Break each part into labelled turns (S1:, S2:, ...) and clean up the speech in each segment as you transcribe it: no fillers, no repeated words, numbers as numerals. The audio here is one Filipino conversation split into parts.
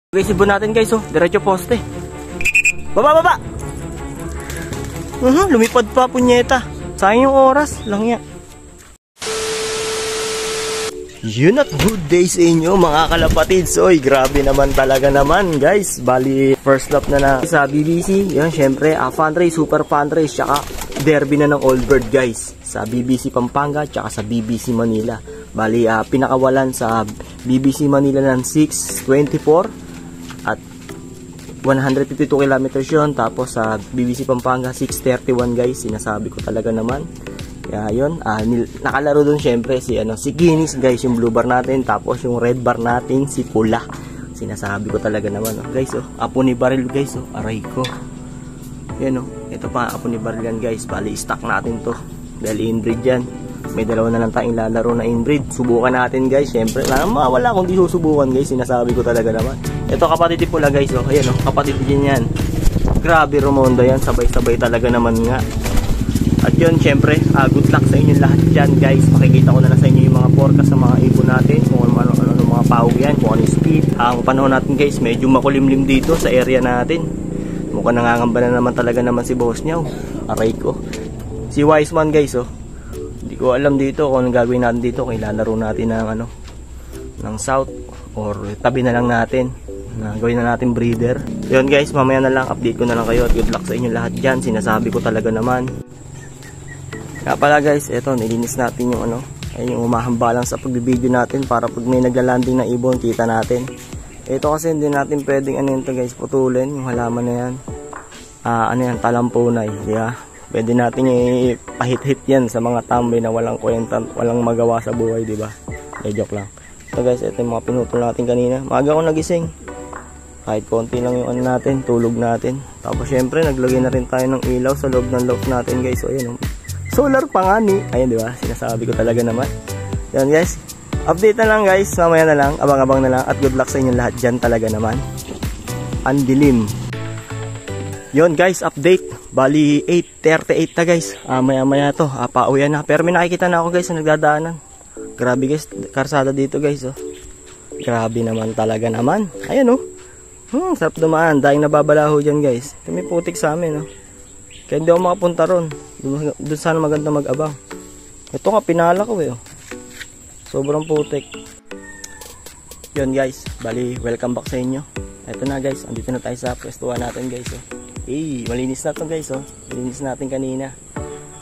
S1: Okay, sibon natin guys, oh. Diretso poste. Baba, baba! Lumipad pa, punyeta. Sayang yung oras lang yan. Yun at good day sa inyo mga kalapatids. Oy, grabe naman talaga naman guys. Bali, first lap na sa BBC. Yan, syempre, fun race, super fun race. Tsaka derby na ng Old Bird guys. Sa BBC Pampanga, tsaka sa BBC Manila. Bali, pinakawalan sa BBC Manila ng 6:24 at 152 kilometers yun. Tapos sa BBC Pampanga 6:31 guys. Sinasabi ko talaga naman. Kaya yun, nakalaro dun syempre si Guinness guys, yung blue bar natin. Tapos yung red bar natin si pula. Sinasabi ko talaga naman, oh. Guys, oh, apo ni baril guys, oh, aray ko. Yan, oh, ito pa apo ni baril yan guys. Bali stock natin to dahil inbreed yan. May dalawa na lang tayong lalaro na inbreed. Subukan natin guys, syempre wala akong di susubukan guys. Sinasabi ko talaga naman. Ito kapatid ni pula guys, oh. Ayan, oh, kapatid din yan. Grabe Romonda yan, sabay-sabay talaga naman nga. At yun, syempre, good luck sa inyo lahat dyan guys. Makikita ko na lang sa inyo yung mga forecast sa mga ibon natin, kung ano mga pawag yan, kung ano yung speed. Ang panahon natin guys, medyo makulimlim dito sa area natin. Mukhang nangangamba na naman talaga naman si boss niya, oh. Aray ko. Si Wiseman guys, oh. Hindi ko alam dito kung anong gagawin natin dito. Kung ilalaro natin ng ng south or tabi na lang natin. Gawin na natin breeder. Yun guys, mamaya na lang update ko na lang kayo. At good luck sa inyo lahat dyan. Sinasabi ko talaga naman. Kaya pala guys, eto, nilinis natin yung ayun, yung umahambalang sa pagbibideo natin para pag may naglalanding na ibon, kita natin. Ito kasi hindi natin pwedeng ito guys, putulin yung halaman na yan. Yan, talampunay, diba? Pwede natin ipahit-hit yan sa mga tambay na walang kwenta, walang magawa sa buhay, diba? Joke lang. So guys, ito yung mga pinutol natin kanina. Maaga ko nagising. Kahit konti lang yung natin, tulog natin. Tapos syempre, naglagay na rin tayo ng ilaw sa loob ng loft natin guys. So ayun, solar pa nga ni. Ayun, diba? Sinasabi ko talaga naman. Yan guys. Update na lang guys. Mamaya na lang. Abang-abang na lang. At good luck sa inyo lahat dyan talaga naman. Andilim. Yun guys. Update. Bali 8:38 na guys. Maya-maya to. Pauwian na. Pero may nakikita na ako guys na nagdadaanan. Grabe guys. Karsada dito guys. Oh. Grabe naman talaga naman. Ayun oh. Sarap dumaan. Dahil nababalaho dyan guys. May putik sa amin oh. Kaya hindi ako makapunta ron. Doon sana maganda mag-abang. Ito nga, pinala ko eh. Sobrang putik. Yun guys, bali, welcome back sa inyo. Ito na guys, andito na tayo sa pwestuhan natin guys. Malinis na to guys. Malinis natin kanina.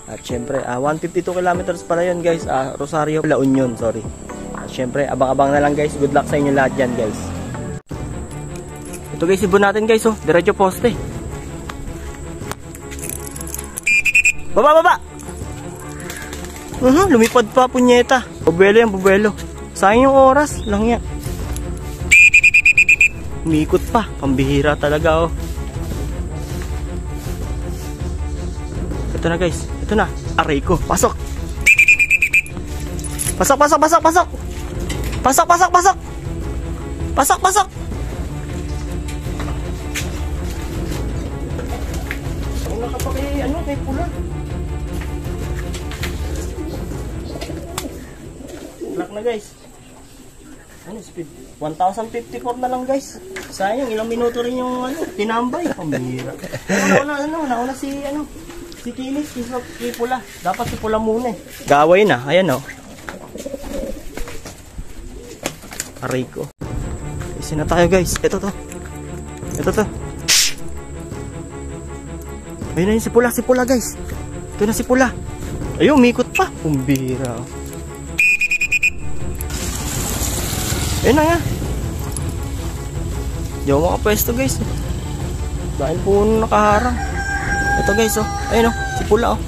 S1: At syempre, 152 kilometers pala yun guys. Rosario, La Union, sorry. At syempre, abang-abang na lang guys. Good luck sa inyo lahat dyan guys. Ito guys, ibon natin guys. Diretso poste. Baba, baba! Lumipad pa, punyeta. Bubuelo yan, bubuelo. Sayang yung oras lang yan. Umikot pa. Pambihira talaga, oh. Ito na, guys. Ito na. Aray ko. Pasok! Pasok, pasok, pasok, pasok! Pasok, pasok, pasok! Pasok, pasok! Ang nakapaki, kay pula. Lock na guys. Speed 1054 na lang guys. Sayang ilang minuto rin yung tinambay. Pambihira. Nauna si Kinis, si pula. Dapat si pula muna eh. Gaway na. Ayan oh. Aray ko. Isa na tayo guys. Ito to. Ayun na yun si pula guys. Ito na si pula. Ayun, umikot pa. Pambihira. Ayun na nga. Hindi ako makapwesto guys. Dahil po nakaharang. Ito guys oh. Ayun oh. Si pula oh.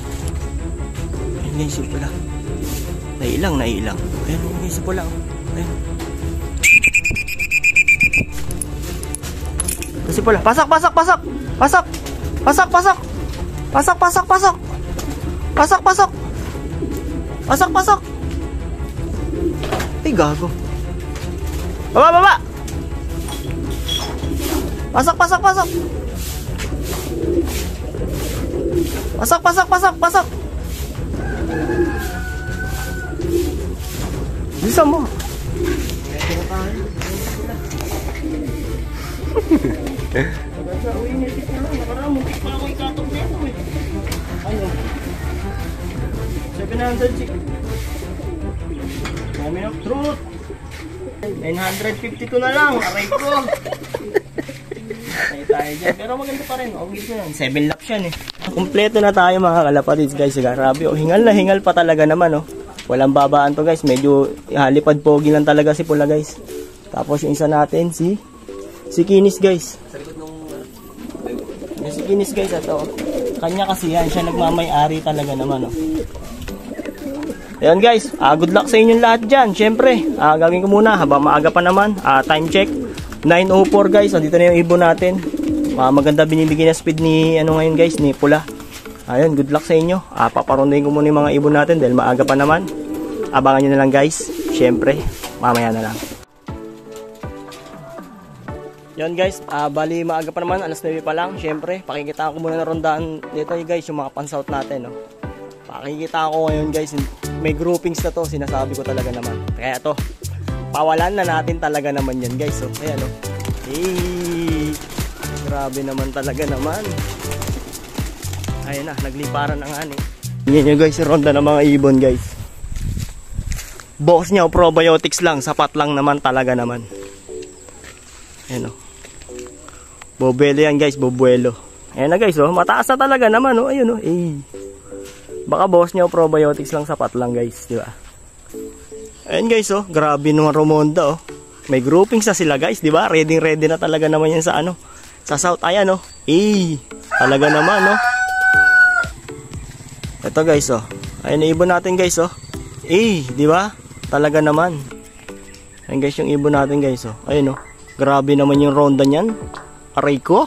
S1: Ayun guys si pula. Nailang. Ayun guys si pula oh. Ayun. Ito si pula. Pasok. Ay gago. Baba! Pasok! Bisa mo. Maganda, uy, nitik na lang. Nakaraan, muntik pa ako ikatok na ito eh. Ano? 700. Moment of truth. 952 na lang. Aray ko. Tayo dyan. Pero maganda pa rin. Okay ko yan. 7 laps yan eh. Kompleto na tayo mga kalapatids guys. Grabe. Oh, hingal na hingal pa talaga naman oh. Walang babaan to guys. Medyo halipad pogi lang talaga si Pula guys. Tapos yung isa natin si Kinis guys. Si Kinis guys ito. Kanya kasi yan. Siya nagmamay-ari talaga naman oh. Ayan guys, good luck sa inyong lahat dyan. Siyempre, gagawin ko muna habang maaga pa naman. Time check, 9:04 guys. Dito na yung ibon natin. Maganda binibigyan na speed ni, ngayon guys, ni Pula. Ayun, good luck sa inyo. Paparundahin ko muna yung mga ibon natin dahil maaga pa naman. Abangan nyo na lang guys. Siyempre, mamaya na lang. Yan guys, bali maaga pa naman, alas 9 pa lang. Siyempre, pakikita ko muna na rondaan dito guys, yung mga pansout natin. No? Pakikita ko ngayon guys, may groupings na to, sinasabi ko talaga naman. Kaya to, pawalan na natin talaga naman yan guys. So, ayan o. Hey, grabe naman talaga naman. Ayan na, nagliparan na nga eh. Tingnan nyo guys, ronda ng mga ibon guys. Box niya o probiotics lang, sapat lang naman talaga naman. Ayan o. Bobuelo yan guys, bobuelo. Ayan na guys o, mataas na talaga naman o. Ayun o, baka boss niya o probiotics lang, sapat lang guys, di ba? Ayan guys oh, grabe naman Romonda oh. May groupings na sila guys, di ba? Ready na talaga naman yan sa sa South. Ayan oh. Talaga naman oh. Ito guys oh. Ayan yung ibon natin guys oh. Di ba? Talaga naman. Ayan guys yung ibon natin guys oh. Ayun oh. Grabe naman yung ronda niyan. Aray ko.